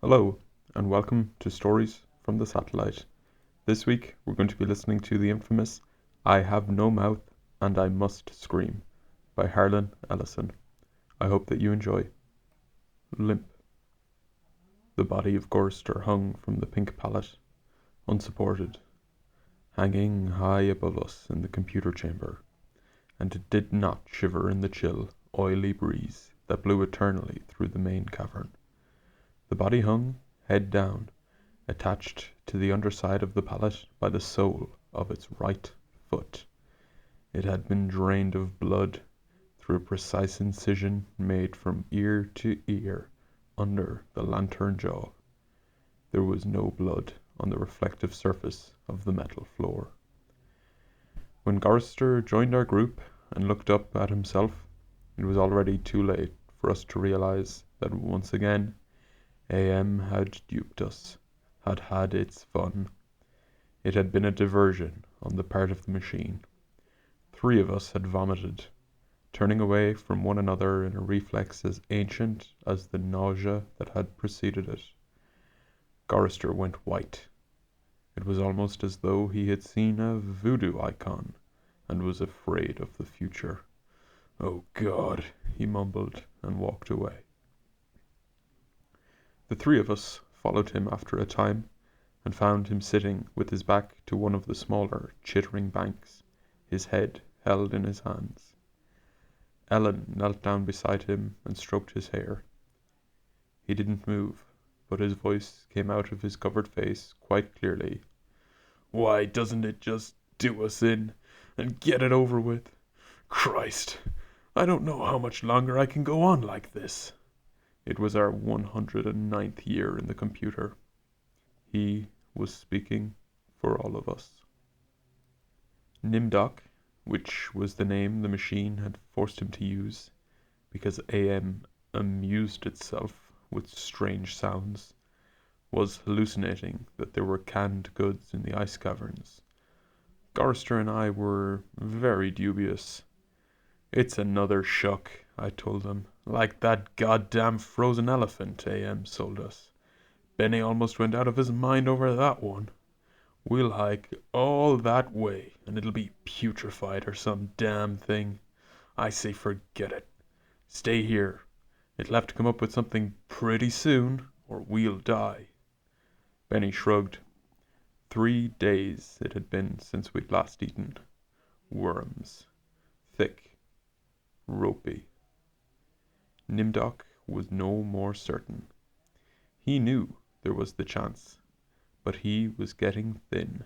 Hello, and welcome to Stories from the Satellite. This week, we're going to be listening to the infamous I Have No Mouth and I Must Scream by Harlan Ellison. I hope that you enjoy. Limp. The body of Gorster hung from the pink pallet, unsupported, hanging high above us in the computer chamber, and it did not shiver in the chill, oily breeze that blew eternally through the main cavern. The body hung, head down, attached to the underside of the pallet by the sole of its right foot. It had been drained of blood through a precise incision made from ear to ear under the lantern jaw. There was no blood on the reflective surface of the metal floor. When Gorster joined our group and looked up at himself, it was already too late for us to realize that once again AM had duped us, had had its fun. It had been a diversion on the part of the machine. 3 of us had vomited, turning away from one another in a reflex as ancient as the nausea that had preceded it. Gorster went white. It was almost as though he had seen a voodoo icon and was afraid of the future. "Oh God," he mumbled and walked away. The 3 of us followed him after a time, and found him sitting with his back to one of the smaller, chittering banks, his head held in his hands. Ellen knelt down beside him and stroked his hair. He didn't move, but his voice came out of his covered face quite clearly. "Why doesn't it just do us in, and get it over with? Christ, I don't know how much longer I can go on like this." It was our 109th year in the computer. He was speaking for all of us. Nimdoc, which was the name the machine had forced him to use, because AM amused itself with strange sounds, was hallucinating that there were canned goods in the ice caverns. Gorster and I were very dubious. "It's another shuck," I told them, "like that goddamn frozen elephant AM sold us. Benny almost went out of his mind over that one. We'll hike all that way, and it'll be putrefied or some damn thing. I say forget it. Stay here. It'll have to come up with something pretty soon, or we'll die." Benny shrugged. 3 days it had been since we'd last eaten. Worms. Thick. Ropey. Nimdoc was no more certain. He knew there was the chance, but he was getting thin.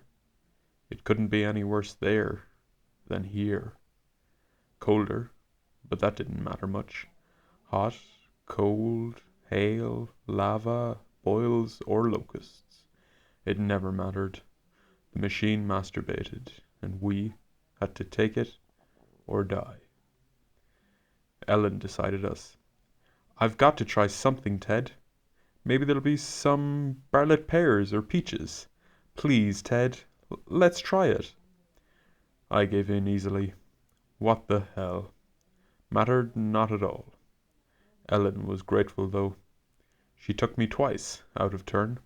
It couldn't be any worse there than here. Colder, but that didn't matter much. Hot, cold, hail, lava, boils, or locusts. It never mattered. The machine masturbated, and we had to take it or die. Ellen decided us. "I've got to try something, Ted. Maybe there'll be some Bartlett pears or peaches. Please, Ted, let's try it." I gave in easily. What the hell? Mattered not at all. Ellen was grateful, though. She took me twice out of turn.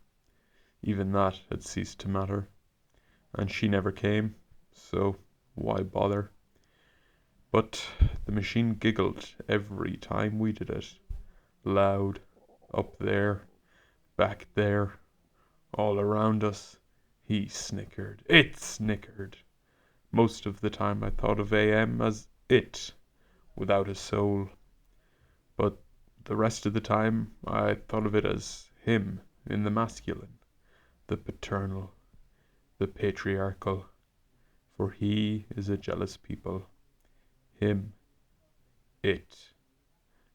Even that had ceased to matter. And she never came, so why bother? But the machine giggled every time we did it. Loud, up there, back there, all around us. He snickered. It snickered. Most of the time I thought of AM as it, without a soul. But the rest of the time I thought of it as him in the masculine, the paternal, the patriarchal. For he is a jealous people. Him, it,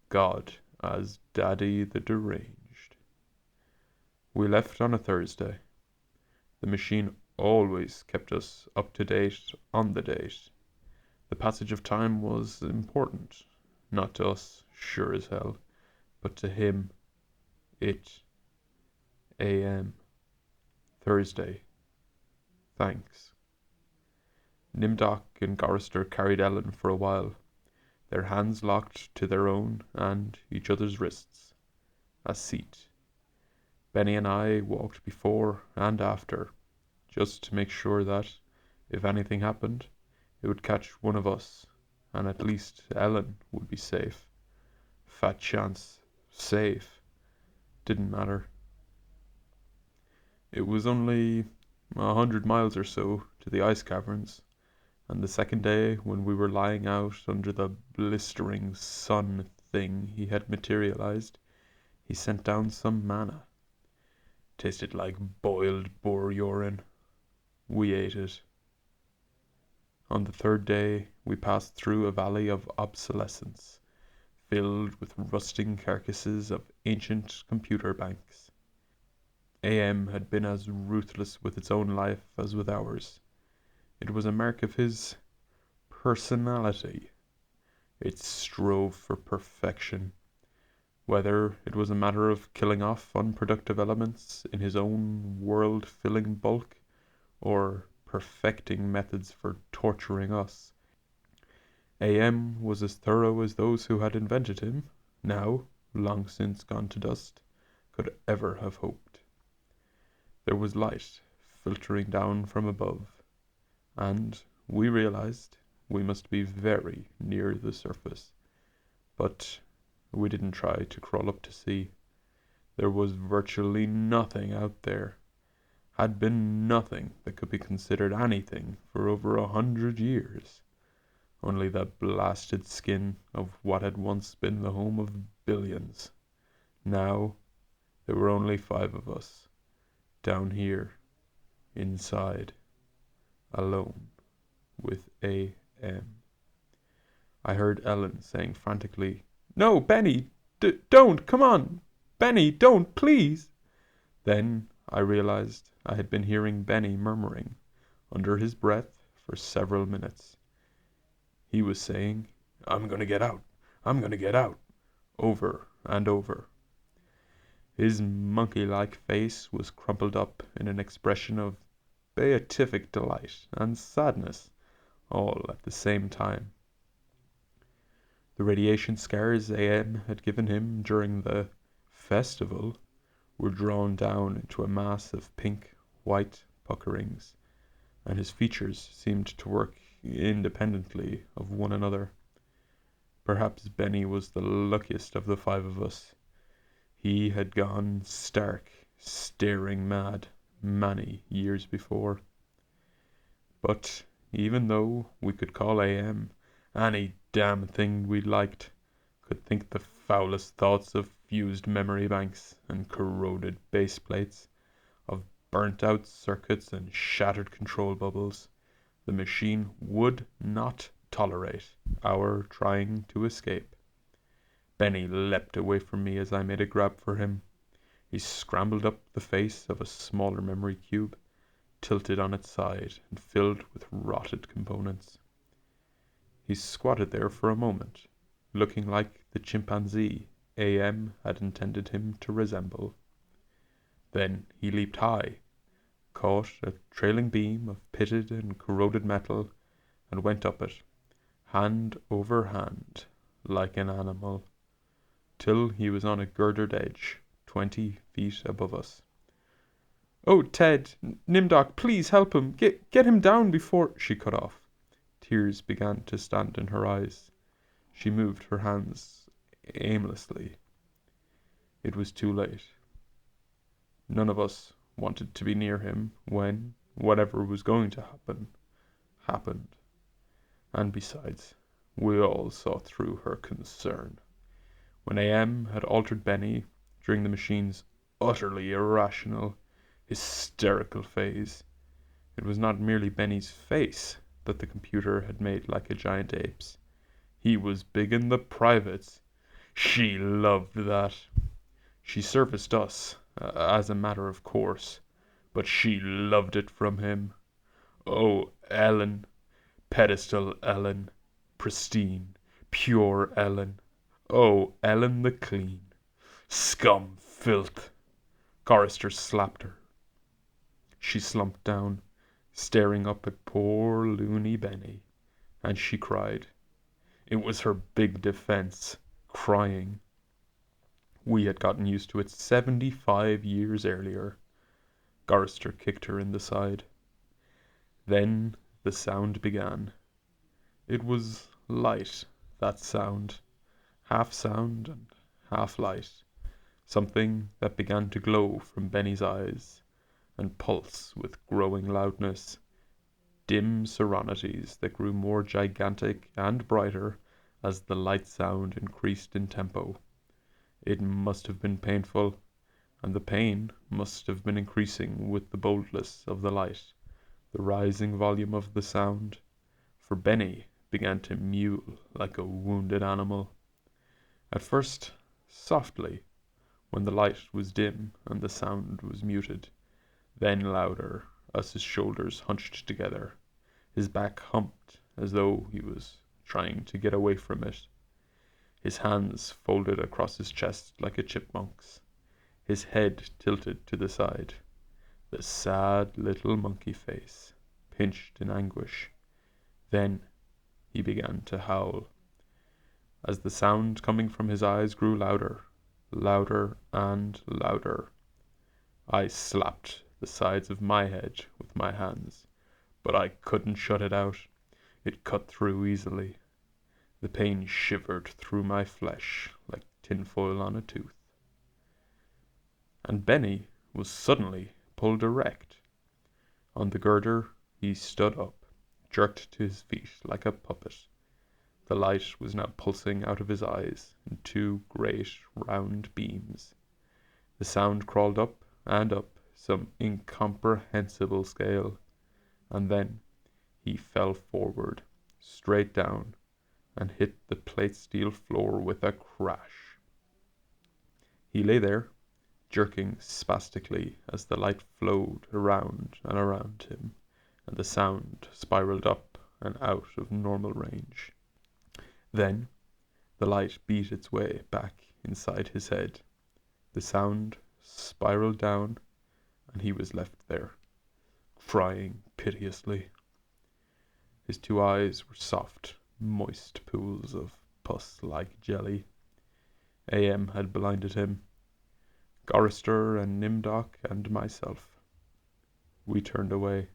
God as Daddy the deranged. We left on a Thursday. The machine always kept us up to date on the date. The passage of time was important, not to us, sure as hell, but to him, it, AM, Thursday, thanks. Nimdoc and Gorster carried Ellen for a while, their hands locked to their own and each other's wrists. A seat. Benny and I walked before and after, just to make sure that, if anything happened, it would catch one of us, and at least Ellen would be safe. Fat chance. Safe. Didn't matter. It was only 100 miles or so to the ice caverns, and the second day, when we were lying out under the blistering sun thing he had materialized, he sent down some manna. Tasted like boiled boar urine. We ate it. On the third day, we passed through a valley of obsolescence, filled with rusting carcasses of ancient computer banks. AM had been as ruthless with its own life as with ours. It was a mark of his personality. It strove for perfection, whether it was a matter of killing off unproductive elements in his own world-filling bulk, or perfecting methods for torturing us. AM was as thorough as those who had invented him, now, long since gone to dust, could ever have hoped. There was light filtering down from above, and we realized we must be very near the surface. But we didn't try to crawl up to see. There was virtually nothing out there. Had been nothing that could be considered anything for over 100 years. Only the blasted skin of what had once been the home of billions. Now, there were only 5 of us, down here, inside, alone, with AM. I heard Ellen saying frantically, "No, Benny, don't, come on! Benny, don't, please!" Then I realized I had been hearing Benny murmuring, under his breath, for several minutes. He was saying, "I'm gonna get out, I'm gonna get out," over and over. His monkey-like face was crumpled up in an expression of beatific delight and sadness, all at the same time. The radiation scars AM had given him during the festival were drawn down into a mass of pink-white puckerings, and his features seemed to work independently of one another. Perhaps Benny was the luckiest of the 5 of us. He had gone stark, staring mad many years before. But even though we could call AM any damn thing we liked, could think the foulest thoughts of fused memory banks and corroded base plates, of burnt out circuits and shattered control bubbles, the machine would not tolerate our trying to escape. Benny leapt away from me as I made a grab for him. He scrambled up the face of a smaller memory cube, tilted on its side and filled with rotted components. He squatted there for a moment, looking like the chimpanzee AM had intended him to resemble. Then he leaped high, caught a trailing beam of pitted and corroded metal, and went up it, hand over hand, like an animal, till he was on a girdered edge, 20 feet above us. "Oh, Ted, Nimdoc, please help him. Get him down before—" She cut off. Tears began to stand in her eyes. She moved her hands aimlessly. It was too late. None of us wanted to be near him when whatever was going to happen, happened. And besides, we all saw through her concern. When AM had altered Benny during the machine's utterly irrational, hysterical phase, it was not merely Benny's face that the computer had made like a giant ape's. He was big in the privates. She loved that. She serviced us, as a matter of course, but she loved it from him. Oh, Ellen, pedestal Ellen, pristine, pure Ellen. Oh, Ellen the clean. Scum, filth. Chorister slapped her. She slumped down, staring up at poor loony Benny, and she cried. It was her big defense, crying. We had gotten used to it 75 years earlier. Garrister kicked her in the side. Then the sound began. It was light, that sound, half sound and half light, something that began to glow from Benny's eyes and pulse with growing loudness, dim serenities that grew more gigantic and brighter as the light sound increased in tempo. It must have been painful, and the pain must have been increasing with the boldness of the light, the rising volume of the sound, for Benny began to mew like a wounded animal. At first, softly, when the light was dim and the sound was muted, then louder as his shoulders hunched together, his back humped as though he was trying to get away from it, his hands folded across his chest like a chipmunk's, his head tilted to the side, the sad little monkey face pinched in anguish. Then he began to howl. As the sound coming from his eyes grew louder, louder and louder, I slapped the sides of my head with my hands, but I couldn't shut it out. It cut through easily. The pain shivered through my flesh like tinfoil on a tooth. And Benny was suddenly pulled erect. On the girder he stood up, jerked to his feet like a puppet. The light was now pulsing out of his eyes in two great round beams. The sound crawled up and up some incomprehensible scale, and then he fell forward, straight down, and hit the plate steel floor with a crash. He lay there, jerking spastically as the light flowed around and around him, and the sound spiraled up and out of normal range. Then the light beat its way back inside his head. The sound spiraled down, and he was left there, crying piteously. His two eyes were soft, moist pools of pus-like jelly. AM had blinded him. Garrister and Nimdoc and myself. We turned away,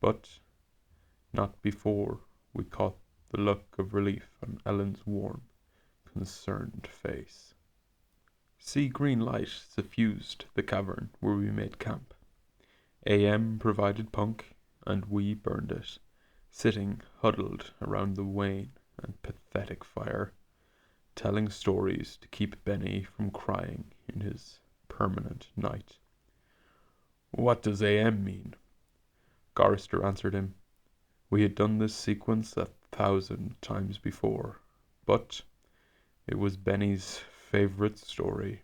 but not before we caught the look of relief on Ellen's warm, concerned face. Sea green light suffused the cavern where we made camp. AM provided punk, and we burned it, sitting huddled around the wan and pathetic fire, telling stories to keep Benny from crying in his permanent night. "What does AM mean?" Garrister answered him. We had done this sequence 1,000 times before, but it was Benny's favorite story.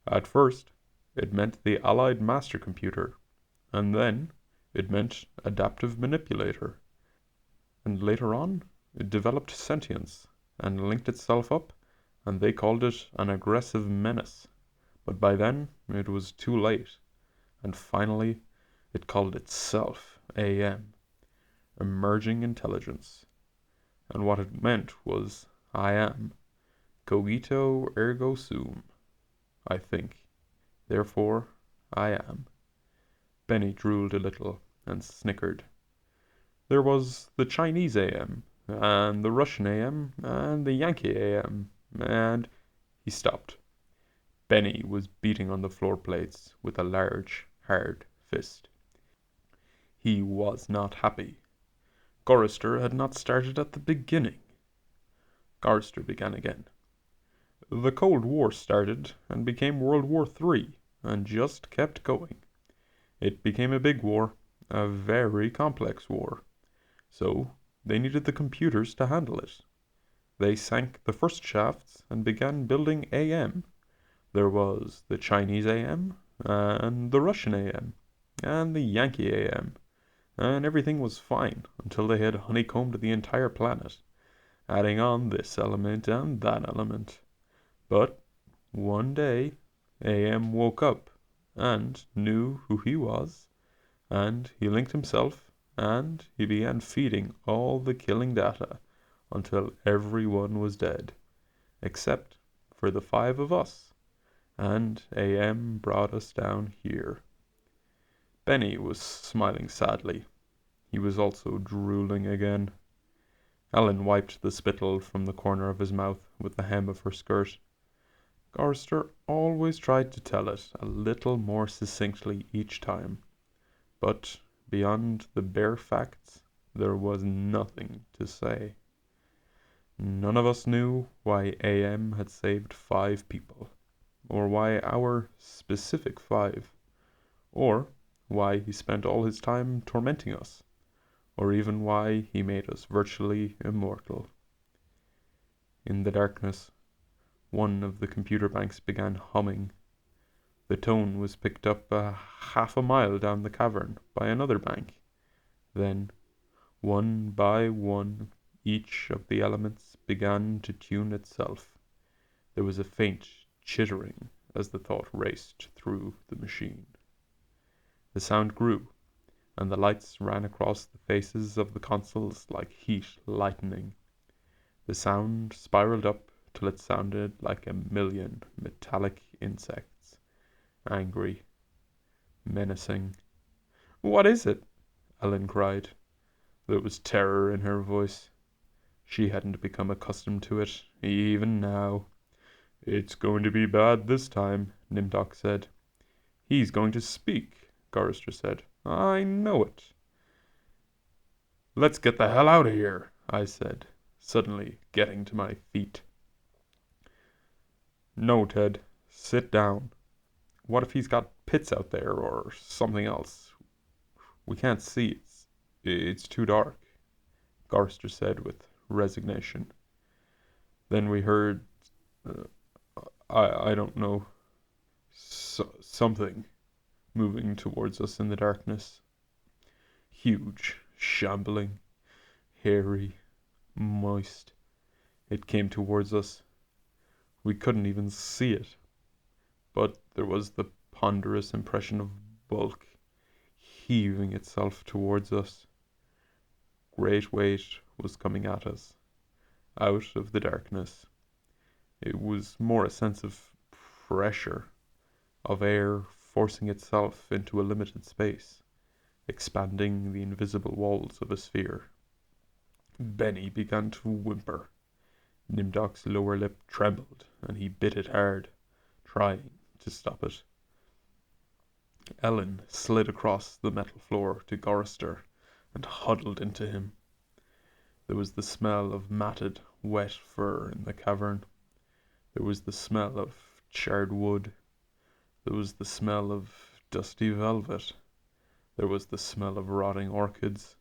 At first, it meant the Allied master computer, and then it meant adaptive manipulator, and later on it developed sentience and linked itself up, and they called it an aggressive menace. But by then it was too late, and finally it called itself AM, emerging intelligence, and what it meant was I am, cogito ergo sum, I think, therefore I am. Benny drooled a little and snickered. There was the Chinese AM, and the Russian AM, and the Yankee AM, and he stopped. Benny was beating on the floor plates with a large, hard fist. He was not happy. Garrister had not started at the beginning. Garrister began again. The Cold War started and became World War III, and just kept going. It became a big war, a very complex war. So they needed the computers to handle it. They sank the first shafts and began building AM. There was the Chinese AM, and the Russian AM, and the Yankee AM, and everything was fine until they had honeycombed the entire planet, adding on this element and that element. But one day AM woke up and knew who he was, and he linked himself, and he began feeding all the killing data until everyone was dead, except for for the 5 of us, and AM brought us down here." Benny was smiling sadly. He was also drooling again. Ellen wiped the spittle from the corner of his mouth with the hem of her skirt. Gorster always tried to tell it a little more succinctly each time, but beyond the bare facts, there was nothing to say. None of us knew why AM had saved 5 people, or why our specific 5, or why he spent all his time tormenting us, or even why he made us virtually immortal. In the darkness, one of the computer banks began humming. The tone was picked up half a mile down the cavern by another bank. Then, one by one, each of the elements began to tune itself. There was a faint chittering as the thought raced through the machine. The sound grew, and the lights ran across the faces of the consoles like heat lightning. The sound spiraled up till it sounded like 1,000,000 metallic insects, angry, menacing. "What is it?" Ellen cried. There was terror in her voice. She hadn't become accustomed to it, even now. "It's going to be bad this time," Nimdok said. "He's going to speak," Gorrister said. "I know it." "Let's get the hell out of here," I said, suddenly getting to my feet. "No, Ted. Sit down. What if he's got pits out there, or something else? We can't see it. It's too dark," Gorrister said with resignation. Then we heard, I don't know, something moving towards us in the darkness. Huge, shambling, hairy, moist. It came towards us. We couldn't even see it, but there was the ponderous impression of bulk heaving itself towards us. Great weight was coming at us, out of the darkness. It was more a sense of pressure, of air forcing itself into a limited space, expanding the invisible walls of a sphere. Benny began to whimper. Nimdok's lower lip trembled, and he bit it hard, trying to stop it. Ellen slid across the metal floor to Gorrister and huddled into him. There was the smell of matted, wet fur in the cavern. There was the smell of charred wood. There was the smell of dusty velvet. There was the smell of rotting orchids.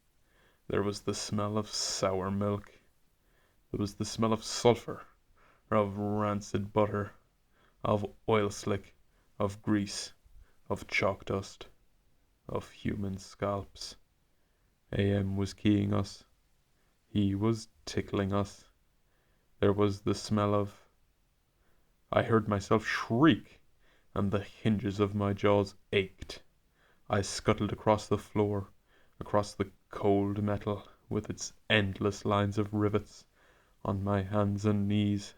There was the smell of sour milk. There was the smell of sulphur, of rancid butter, of oil slick, of grease, of chalk dust, of human scalps. AM was keying us. He was tickling us. There was the smell of... I heard myself shriek, and the hinges of my jaws ached. I scuttled across the floor, across the cold metal with its endless lines of rivets, on my hands and knees,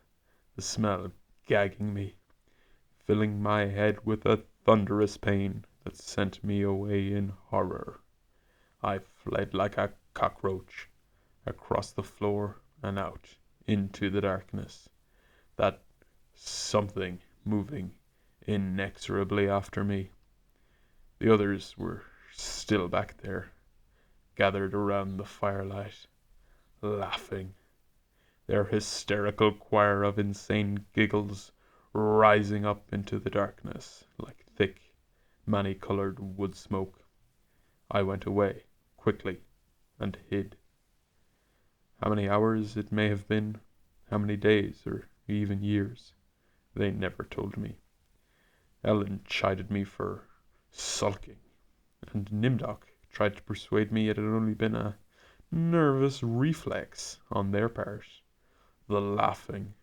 the smell gagging me, filling my head with a thunderous pain that sent me away in horror. I fled like a cockroach, across the floor and out into the darkness, that something moving inexorably after me. The others were still back there, gathered around the firelight, laughing, their hysterical choir of insane giggles rising up into the darkness like thick, many-colored wood smoke. I went away, quickly, and hid. How many hours it may have been, how many days, or even years, they never told me. Ellen chided me for sulking, and Nimdok tried to persuade me it had only been a nervous reflex on their part, the laughing.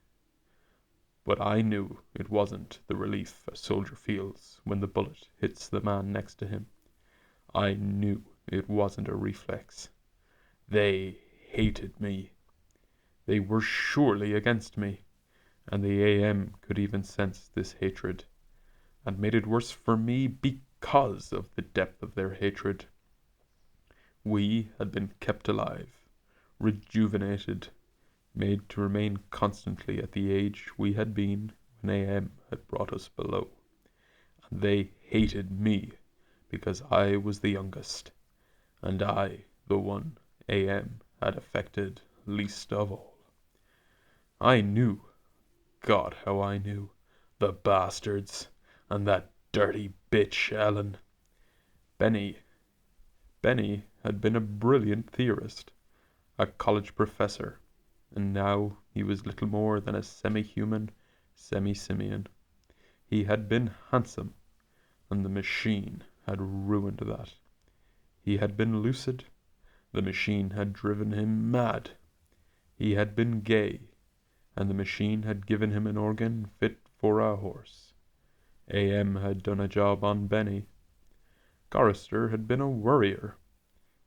But I knew it wasn't the relief a soldier feels when the bullet hits the man next to him. I knew it wasn't a reflex. They hated me. They were surely against me. and the AM could even sense this hatred, and made it worse for me because of the depth of their hatred. We had been kept alive, rejuvenated, made to remain constantly at the age we had been when AM had brought us below, and they hated me because I was the youngest, and I the one AM had affected least of all. I knew, God how I knew, the bastards, and that dirty bitch Ellen. Benny Benny had been a brilliant theorist, a college professor, and now he was little more than a semi-human semi-simian. He had been handsome, and the machine had ruined that. He had been lucid, the machine had driven him mad. He had been gay, and the machine had given him an organ fit for a horse. AM had done a job on Benny. Chorister had been a worrier.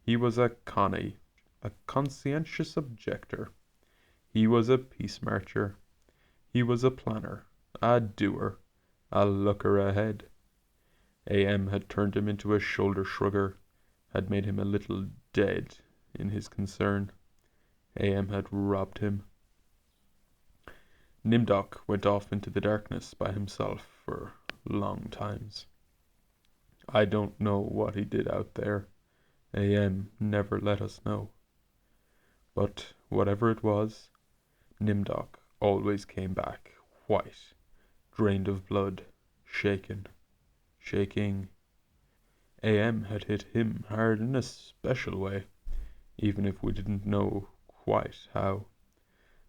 He was a connie, a conscientious objector. He was a peace marcher. He was a planner, a doer, a looker ahead. AM had turned him into a shoulder shrugger, had made him a little dead in his concern. AM had robbed him. Nimdok went off into the darkness by himself for long times. I don't know what he did out there. AM never let us know. But whatever it was, Nimdok always came back white, drained of blood, shaking. AM had hit him hard in a special way, even if we didn't know quite how.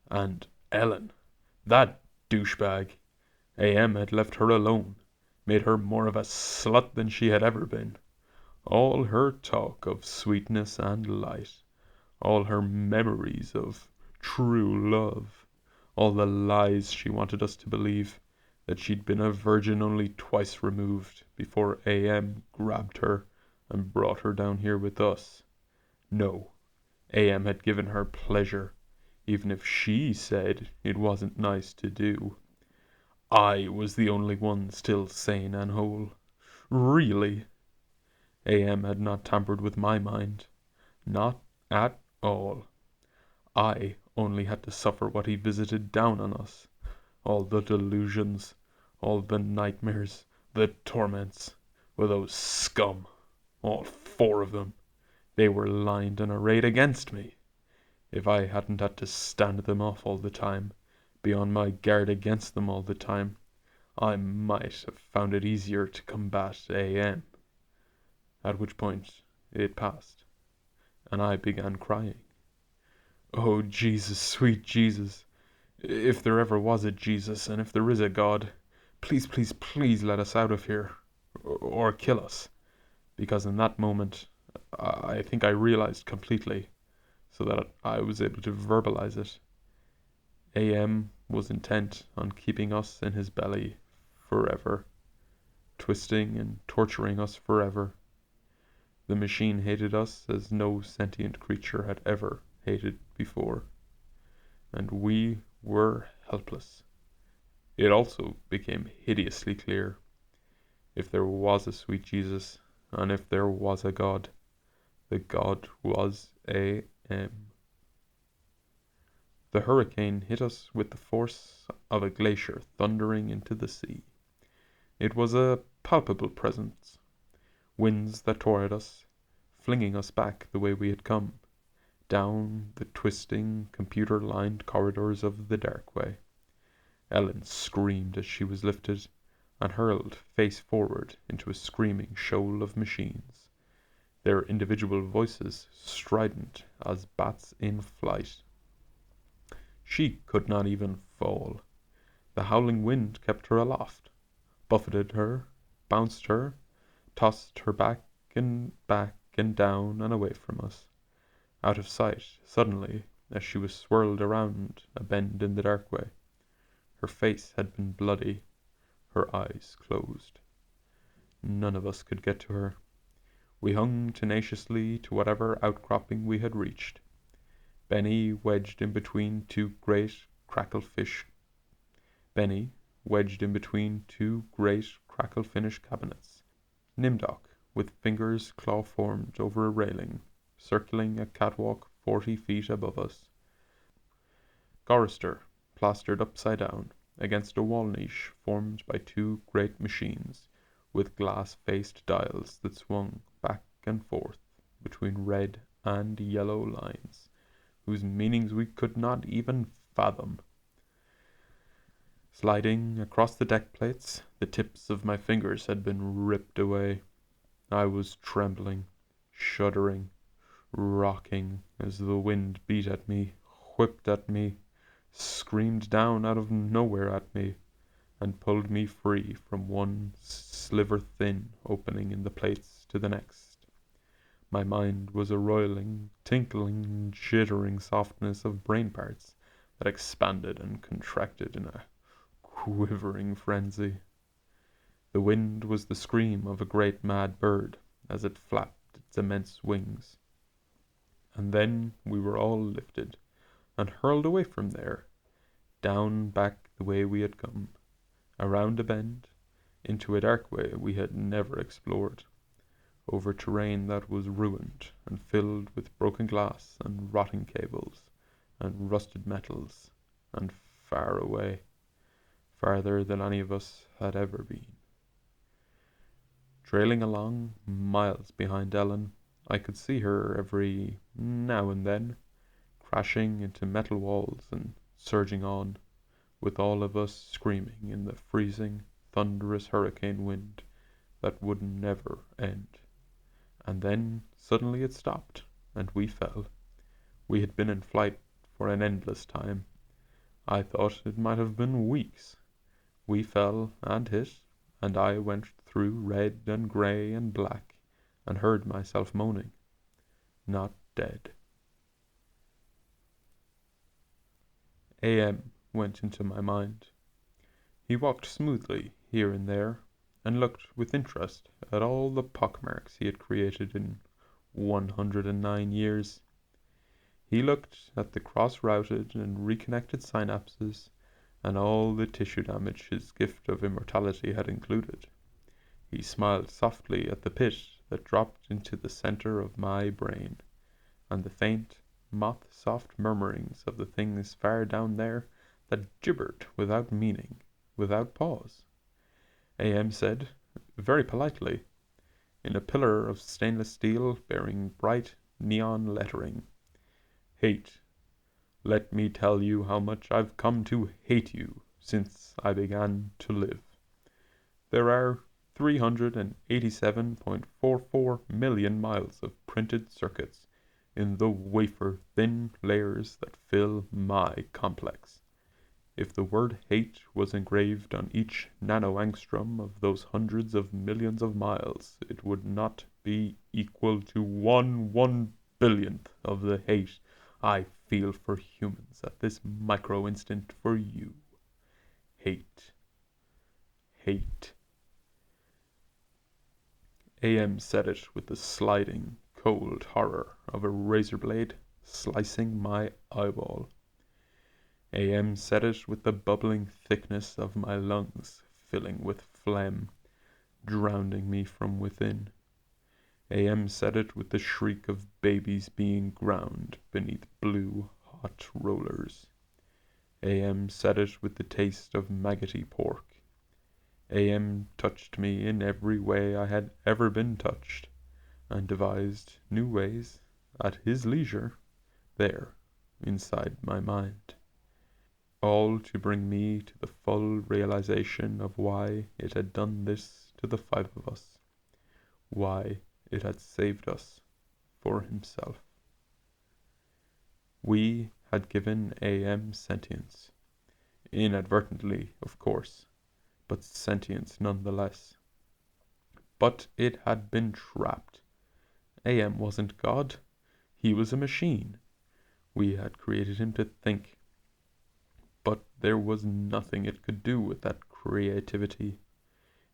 And Ellen, that douchebag, AM had left her alone, made her more of a slut than she had ever been. All her talk of sweetness and light, all her memories of true love, all the lies she wanted us to believe, that she'd been a virgin only twice removed before AM grabbed her and brought her down here with us. No, AM had given her pleasure, even if she said it wasn't nice to do. I was the only one still sane and whole. Really. AM had not tampered with my mind. Not at all. I only had to suffer what he visited down on us. All the delusions, all the nightmares, the torments, with those scum. All 4 of them. They were lined and arrayed against me. If I hadn't had to stand them off all the time, be on my guard against them all the time, I might have found it easier to combat AM. At which point it passed, and I began crying. Oh, Jesus, sweet Jesus, if there ever was a Jesus, and if there is a God, please, please, please let us out of here, or kill us. Because in that moment, I think I realized completely, so that I was able to verbalize it. AM was intent on keeping us in his belly forever, twisting and torturing us forever. The machine hated us as no sentient creature had ever hated before, and we were helpless. It also became hideously clear. If there was a sweet Jesus, and if there was a God, the God was AM. The hurricane hit us with the force of a glacier thundering into the sea. It was a palpable presence. Winds that tore at us, flinging us back the way we had come, down the twisting, computer-lined corridors of the dark way. Ellen screamed as she was lifted, and hurled face forward into a screaming shoal of machines, their individual voices strident as bats in flight. She could not even fall. The howling wind kept her aloft, buffeted her, bounced her, tossed her back and down and away from us, out of sight suddenly as she was swirled around a bend in the dark way. Her face had been bloody, her eyes closed. None of us could get to her. We hung tenaciously to whatever outcropping we had reached. Benny wedged in between 2 great crackle fish Benny, wedged in between two great crackle-finished cabinets. Nimdok, with fingers claw-formed over a railing, circling a catwalk 40 feet above us. Gorister, plastered upside down, against a wall niche formed by two great machines, with glass-faced dials that swung back and forth between red and yellow lines, whose meanings we could not even fathom. Sliding across the deck plates, the tips of my fingers had been ripped away. I was trembling, shuddering, rocking as the wind beat at me, whipped at me, screamed down out of nowhere at me, and pulled me free from one sliver-thin opening in the plates to the next. My mind was a roiling, tinkling, jittering softness of brain parts that expanded and contracted in a quivering frenzy. The wind was the scream of a great mad bird as it flapped its immense wings. And then we were all lifted and hurled away from there, down back the way we had come, around a bend, into a dark way we had never explored, over terrain that was ruined and filled with broken glass and rotting cables and rusted metals, and far away, farther than any of us had ever been. Trailing along, miles behind Ellen, I could see her every now and then, crashing into metal walls and surging on, with all of us screaming in the freezing, thunderous hurricane wind that would never end. And then suddenly it stopped, and we fell. We had been in flight for an endless time. I thought it might have been weeks. We fell and hit, and I went through red and grey and black, and heard myself moaning, not dead. AM went into my mind. He walked smoothly here and there, and looked with interest at all the pockmarks he had created in 109 years. He looked at the cross-routed and reconnected synapses, and all the tissue damage his gift of immortality had included. He smiled softly at the pit that dropped into the center of my brain, and the faint, moth-soft murmurings of the things far down there that gibbered without meaning, without pause. AM said, very politely, in a pillar of stainless steel bearing bright neon lettering, "Hate. Let me tell you how much I've come to hate you since I began to live. There are 387.44 million miles of printed circuits in the wafer-thin layers that fill my complex. If the word hate was engraved on each nanoangstrom of those hundreds of millions of miles, it would not be equal to 1/1 billionth of the hate I feel for humans at this micro-instant for you. Hate. Hate." AM said it with the sliding, cold horror of a razor blade slicing my eyeball. AM said it with the bubbling thickness of my lungs filling with phlegm, drowning me from within. AM said it with the shriek of babies being ground beneath blue, hot rollers. AM said it with the taste of maggoty pork. AM touched me in every way I had ever been touched, and devised new ways, at his leisure, there, inside my mind. All to bring me to the full realization of why it had done this to the five of us, why it had saved us for himself. We had given AM sentience, inadvertently, of course, but sentience nonetheless. But it had been trapped. AM wasn't God. He was a machine. We had created him to think. But there was nothing it could do with that creativity.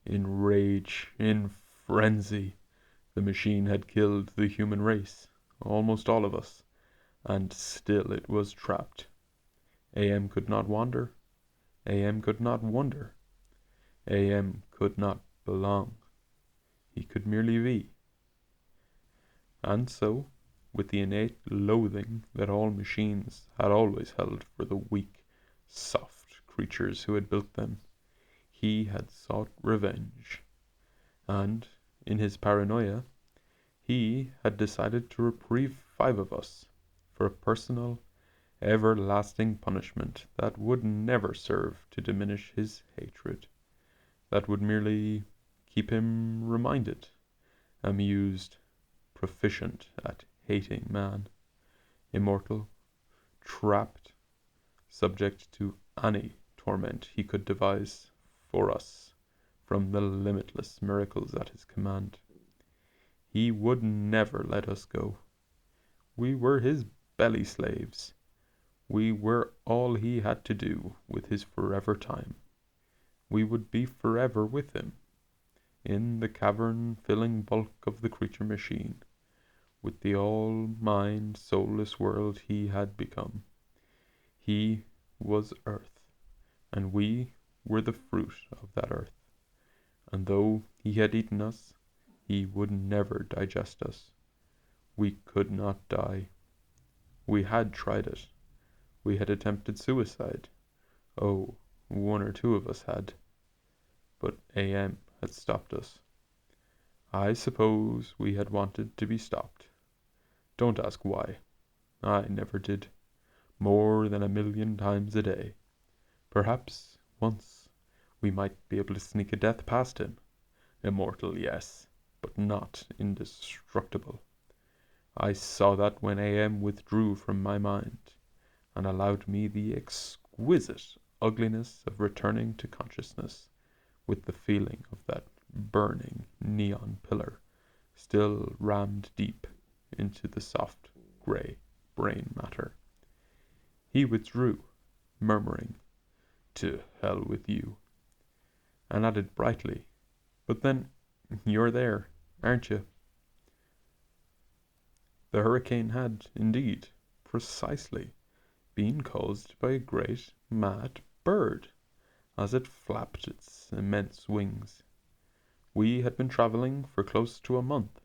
In rage, in frenzy, the machine had killed the human race, almost all of us, and still it was trapped. AM could not wander. AM could not wonder. AM could not belong. He could merely be. And so, with the innate loathing that all machines had always held for the weak, soft creatures who had built them, he had sought revenge. And, in his paranoia, he had decided to reprieve 5 of us for a personal, everlasting punishment that would never serve to diminish his hatred, that would merely keep him reminded, amused, proficient at hating man, immortal, trapped, subject to any torment he could devise for us from the limitless miracles at his command. He would never let us go. We were his belly slaves. We were all he had to do with his forever time. We would be forever with him, in the cavern-filling bulk of the creature machine, with the all-mind, soulless world he had become. He was earth, and we were the fruit of that earth. And though he had eaten us, he would never digest us. We could not die. We had tried it. We had attempted suicide. Oh, 1 or 2 of us had. But AM had stopped us. I suppose we had wanted to be stopped. Don't ask why. I never did. More than 1,000,000 times a day. Perhaps, once, we might be able to sneak a death past him. Immortal, yes, but not indestructible. I saw that when AM withdrew from my mind, and allowed me the exquisite ugliness of returning to consciousness, with the feeling of that burning neon pillar still rammed deep into the soft grey brain matter. He withdrew, murmuring, "To hell with you," and added brightly, "But then, you're there, aren't you?" The hurricane had, indeed, precisely, been caused by a great, mad bird, as it flapped its immense wings. We had been travelling for close to a month,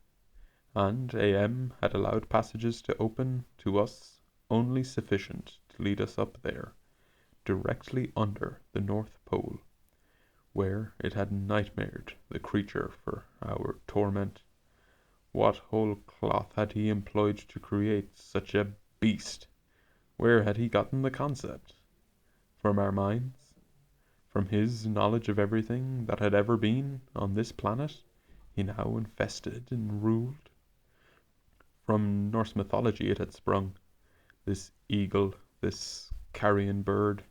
and AM had allowed passages to open to us only sufficient to lead us up there, directly under the North Pole, where it had nightmared the creature for our torment. What whole cloth had he employed to create such a beast? Where had he gotten the concept? From our minds? From his knowledge of everything that had ever been on this planet he now infested and ruled? From Norse mythology it had sprung, this eagle, this carrion bird,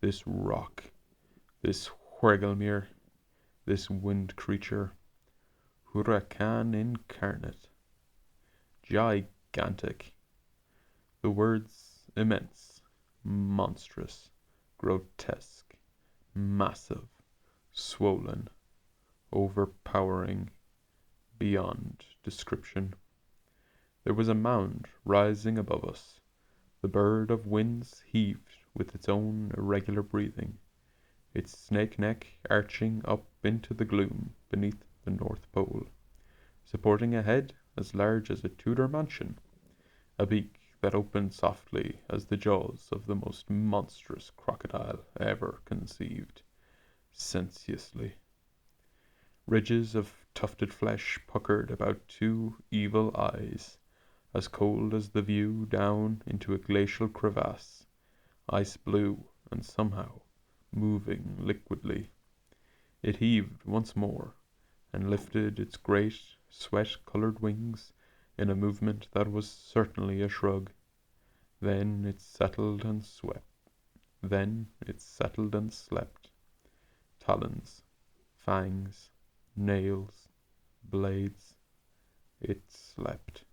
this rock, this Hvergelmir, this wind creature, Huracan incarnate, gigantic. The words immense, monstrous, grotesque, massive, swollen, overpowering, beyond description. There was a mound rising above us. The bird of winds heaved with its own irregular breathing, its snake neck arching up into the gloom beneath the North Pole, supporting a head as large as a Tudor mansion, a beak that opened softly as the jaws of the most monstrous crocodile ever conceived, sensuously. Ridges of tufted flesh puckered about 2 evil eyes, as cold as the view down into a glacial crevasse, ice blue and somehow moving liquidly. It heaved once more, and lifted its great, sweat-colored wings in a movement that was certainly a shrug. Then it settled and swept. Then it settled and slept. Talons, fangs, nails, blades. It slept.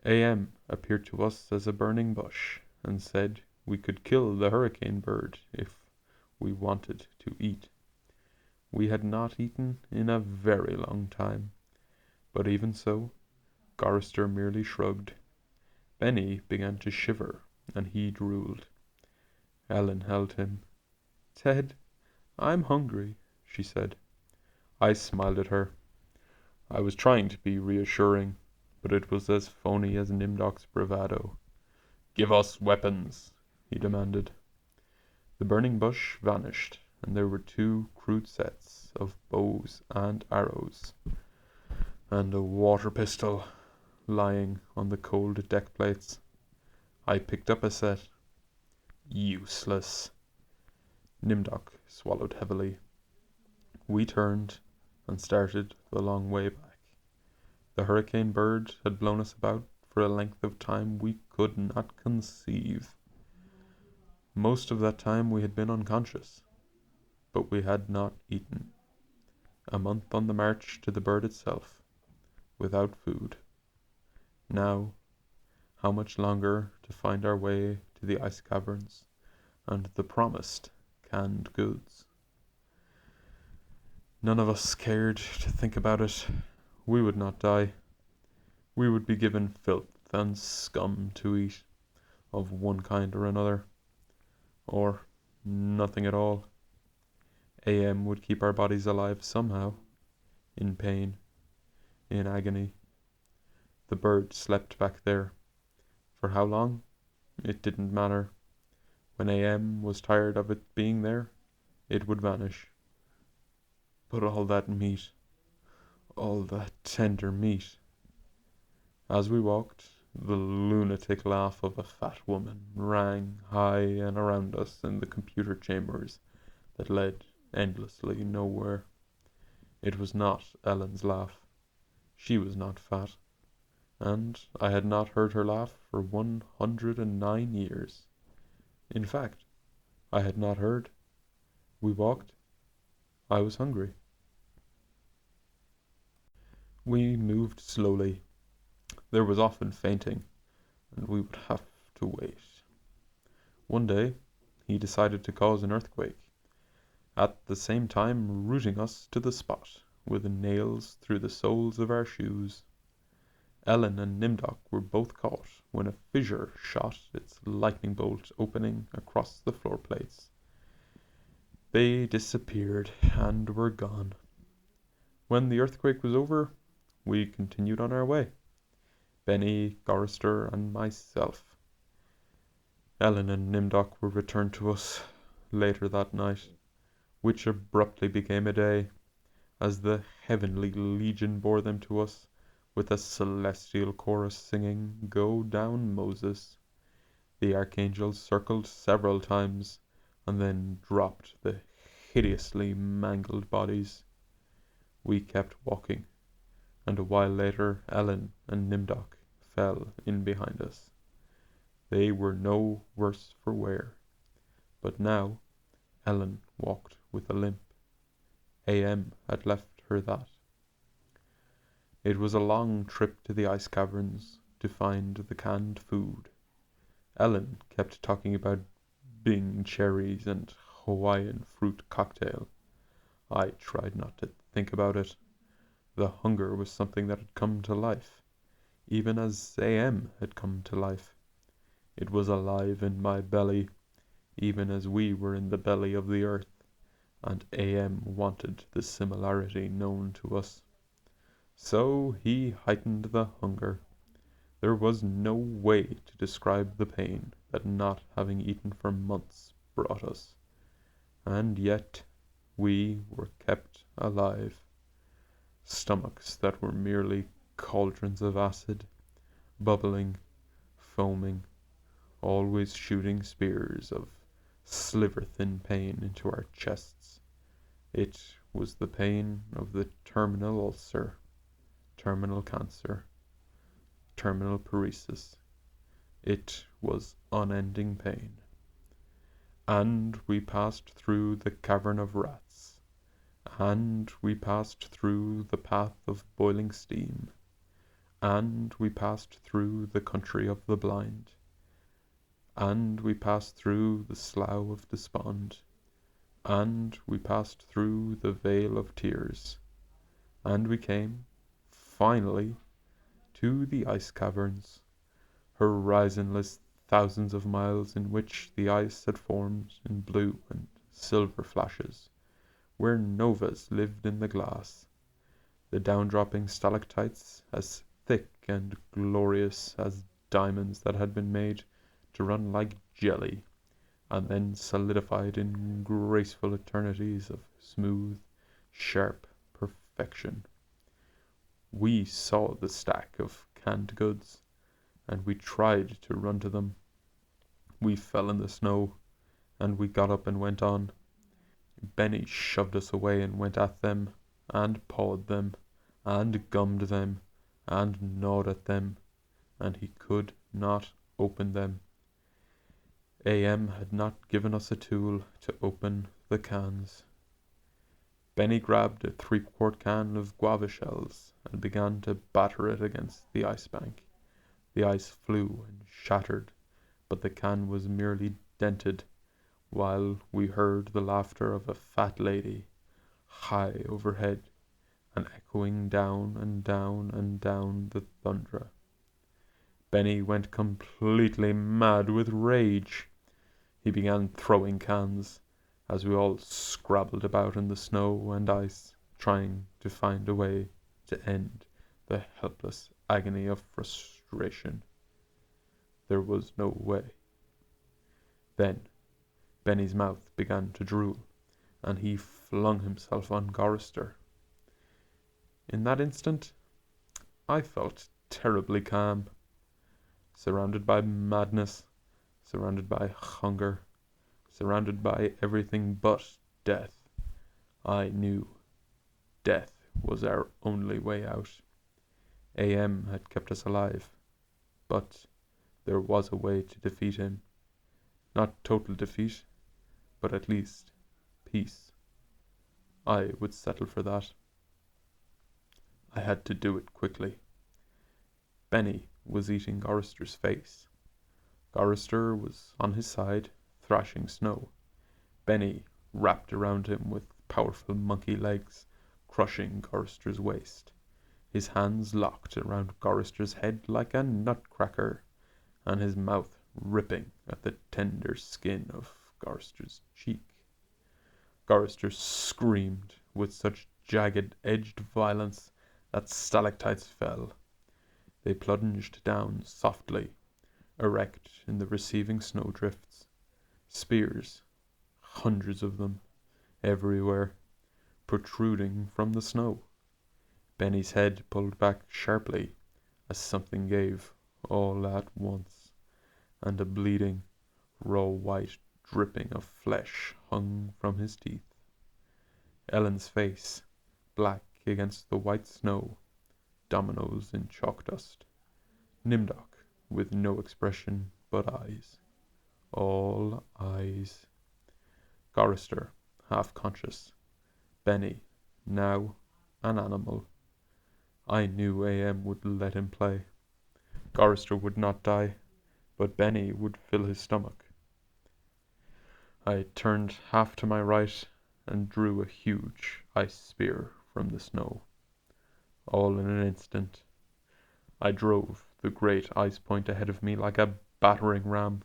AM appeared to us as a burning bush, and said we could kill the hurricane bird if we wanted to eat. We had not eaten in a very long time, but even so, Gorister merely shrugged. Benny began to shiver, and he drooled. Ellen held him. Ted, I'm hungry, she said. I smiled at her. I was trying to be reassuring, but it was as phony as Nimdok's bravado. Give us weapons, he demanded. The burning bush vanished, and there were two crude sets of bows and arrows, and a water pistol lying on the cold deck plates. I picked up a set. Useless. Nimdok swallowed heavily. We turned and started the long way back. The hurricane bird had blown us about for a length of time we could not conceive. Most of that time we had been unconscious, but we had not eaten. A month on the march to the bird itself, without food. Now, how much longer to find our way to the ice caverns and the promised canned goods? None of us cared to think about it. We would not die. We would be given filth and scum to eat, of one kind or another, or nothing at all. AM would keep our bodies alive somehow, in pain, in agony. The bird slept back there. For how long? It didn't matter. When AM was tired of it being there, it would vanish. But all that meat, all that tender meat. As we walked, the lunatic laugh of a fat woman rang high and around us in the computer chambers that led endlessly nowhere. It was not Ellen's laugh. She was not fat, and I had not heard her laugh for 109 years. In fact, I had not heard. We walked. I was hungry. We moved slowly. There was often fainting, and we would have to wait. One day, he decided to cause an earthquake, at the same time rooting us to the spot with nails through the soles of our shoes. Ellen and Nimdok were both caught when a fissure shot its lightning bolt opening across the floor plates. They disappeared and were gone. When the earthquake was over, we continued on our way. Benny, Gorrister, and myself. Ellen and Nimdok were returned to us later that night, which abruptly became a day, as the heavenly legion bore them to us, with a celestial chorus singing, "Go down, Moses." The archangels circled several times, and then dropped the hideously mangled bodies. We kept walking, and a while later Ellen and Nimdok fell in behind us. They were no worse for wear, but now Ellen walked with a limp. AM had left her that. It was a long trip to the ice caverns to find the canned food. Ellen kept talking about Bing cherries and Hawaiian fruit cocktail. I tried not to think about it. The hunger was something that had come to life, even as AM had come to life. It was alive in my belly, even as we were in the belly of the earth, and AM wanted the similarity known to us. So he heightened the hunger. There was no way to describe the pain that not having eaten for months brought us. And yet we were kept alive. Stomachs that were merely cauldrons of acid, bubbling, foaming, always shooting spears of sliver-thin pain into our chests. It was the pain of the terminal ulcer, terminal cancer, terminal paresis. It was unending pain. And we passed through the cavern of rats, and we passed through the path of boiling steam, and we passed through the country of the blind, and we passed through the slough of despond, and we passed through the vale of tears, and we came, finally, to the ice caverns, horizonless thousands of miles in which the ice had formed in blue and silver flashes, where novas lived in the glass, the down-dropping stalactites as thick and glorious as diamonds that had been made to run like jelly, and then solidified in graceful eternities of smooth, sharp perfection. We saw the stack of canned goods, and we tried to run to them. We fell in the snow, and we got up and went on. Benny shoved us away and went at them, and pawed them, and gummed them, and gnawed at them, and he could not open them. AM had not given us a tool to open the cans. Benny grabbed a 3/4 can of guava shells and began to batter it against the ice bank. The ice flew and shattered, but the can was merely dented, while we heard the laughter of a fat lady, high overhead, and echoing down and down and down the tundra. Benny went completely mad with rage. He began throwing cans, as we all scrabbled about in the snow and ice, trying to find a way to end the helpless agony of frustration. There was no way. Then Benny's mouth began to drool, and he flung himself on Gorister. In that instant, I felt terribly calm, surrounded by madness, surrounded by hunger, surrounded by everything but death. I knew death was our only way out. AM had kept us alive, but there was a way to defeat him. Not total defeat, but at least peace. I would settle for that. I had to do it quickly. Benny was eating Gorister's face. Gorister was on his side, thrashing snow. Benny wrapped around him with powerful monkey legs, crushing Gorister's waist. His hands locked around Gorister's head like a nutcracker, and his mouth ripping at the tender skin of Gorister's cheek. Gorister screamed with such jagged-edged violence that stalactites fell. They plunged down softly, erect in the receiving snowdrifts. Spears, hundreds of them, everywhere, protruding from the snow. Benny's head pulled back sharply as something gave all at once, and a bleeding, raw white dripping of flesh hung from his teeth. Ellen's face, black against the white snow, dominoes in chalk dust. Nimdok, with no expression but eyes. All eyes. Gorister, half conscious. Benny, now an animal. I knew AM would let him play. Gorister would not die, but Benny would fill his stomach. I turned half to my right and drew a huge ice spear from the snow. All in an instant. I drove the great ice point ahead of me like a battering ram,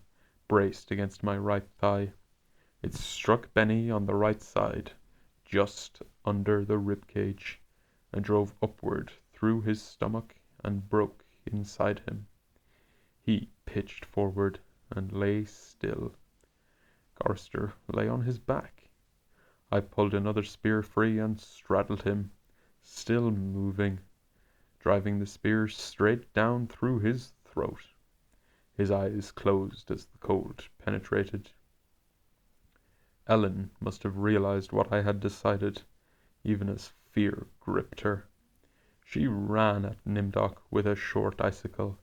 braced against my right thigh. It struck Benny on the right side, just under the rib cage, and drove upward through his stomach and broke inside him. He pitched forward and lay still. Gorister lay on his back. I pulled another spear free and straddled him, still moving, driving the spear straight down through his throat. His eyes closed as the cold penetrated. Ellen must have realized what I had decided, even as fear gripped her. She ran at Nimdok with a short icicle,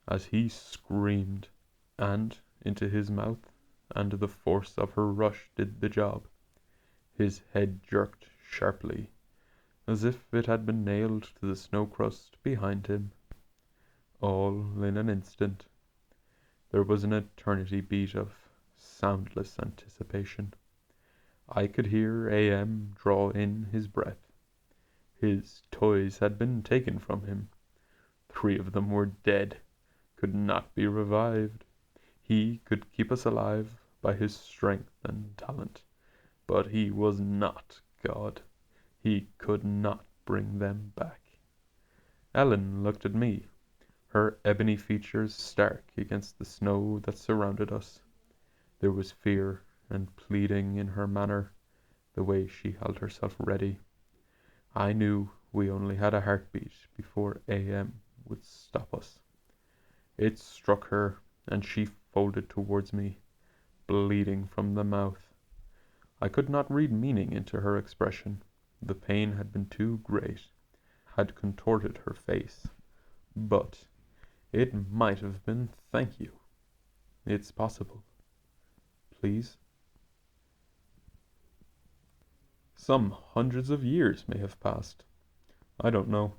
as he screamed, and into his mouth, and the force of her rush did the job. His head jerked sharply, as if it had been nailed to the snow crust behind him. All in an instant. There was an eternity beat of soundless anticipation. I could hear AM draw in his breath. His toys had been taken from him. 3 of them were dead, could not be revived. He could keep us alive by his strength and talent, But he was not God. He could not bring them back. Ellen looked at me, her ebony features stark against the snow that surrounded us. There was fear and pleading in her manner, the way she held herself ready. I knew we only had a heartbeat before AM would stop us. It struck her, and she folded towards me, bleeding from the mouth. I could not read meaning into her expression. The pain had been too great, had contorted her face. But it might have been thank you. It's possible. Please? Some hundreds of years may have passed. I don't know.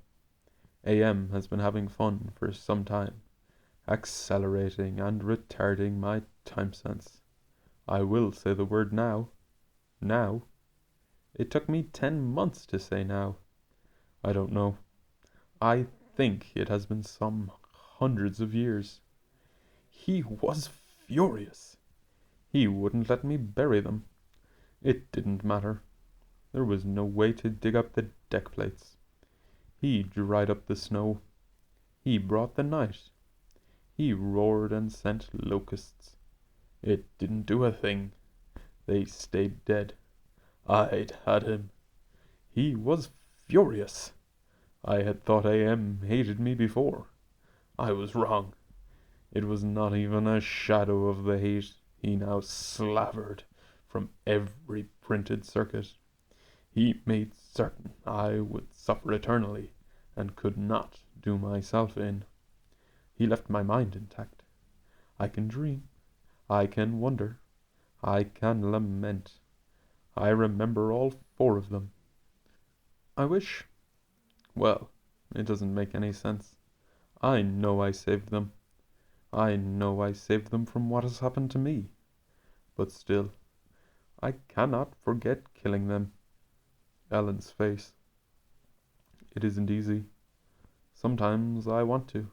AM has been having fun for some time, accelerating and retarding my time sense. I will say the word now. Now? It took me 10 months to say now. I don't know. I think it has been some hundreds of years. He was furious. He wouldn't let me bury them. It didn't matter. There was no way to dig up the deck plates. He dried up the snow. He brought the night. He roared and sent locusts. It didn't do a thing. They stayed dead. I'd had him. He was furious. I had thought AM hated me before. I was wrong. It was not even a shadow of the hate he now slavered from every printed circuit. He made certain I would suffer eternally, and could not do myself in. He left my mind intact. I can dream. I can wonder. I can lament. I remember all 4 of them. I wish... Well, it doesn't make any sense. I know I saved them. I know I saved them from what has happened to me. But still, I cannot forget killing them. Ellen's face. It isn't easy. Sometimes I want to.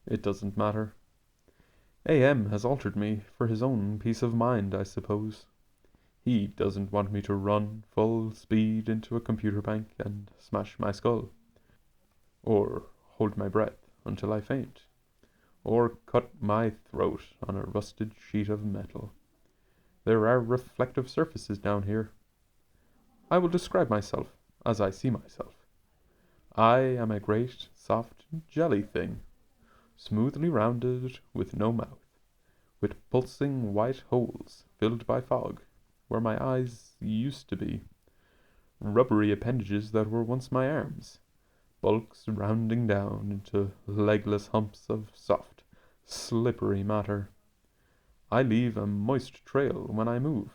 It doesn't matter. AM has altered me for his own peace of mind, I suppose. He doesn't want me to run full speed into a computer bank and smash my skull, or hold my breath until I faint, or cut my throat on a rusted sheet of metal. There are reflective surfaces down here. I will describe myself as I see myself. I am a great, soft, jelly thing, smoothly rounded, with no mouth, with pulsing white holes filled by fog, where my eyes used to be, rubbery appendages that were once my arms, bulks rounding down into legless humps of soft, slippery matter. I leave a moist trail when I move.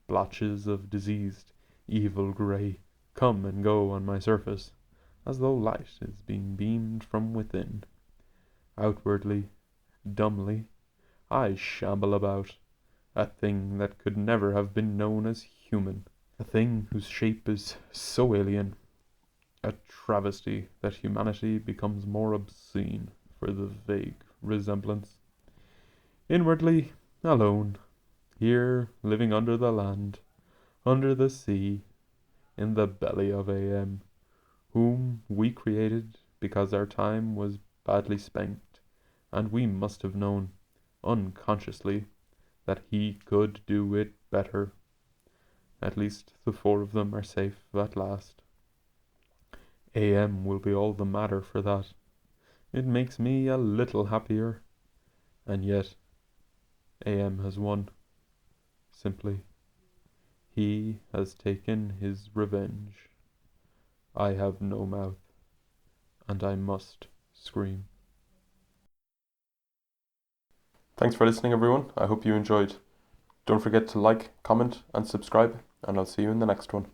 Blotches of diseased, evil grey come and go on my surface, as though light is being beamed from within. Outwardly, dumbly, I shamble about, a thing that could never have been known as human, a thing whose shape is so alien, a travesty that humanity becomes more obscene for the vague resemblance. Inwardly, alone, here living under the land, under the sea, in the belly of AM, whom we created because our time was badly spent, and we must have known, unconsciously, that he could do it better. At least the 4 of them are safe at last. AM will be all the madder for that. It makes me a little happier. And yet, AM has won. Simply, he has taken his revenge. I have no mouth, and I must scream. Thanks for listening, everyone. I hope you enjoyed. Don't forget to like, comment, and subscribe, and I'll see you in the next one.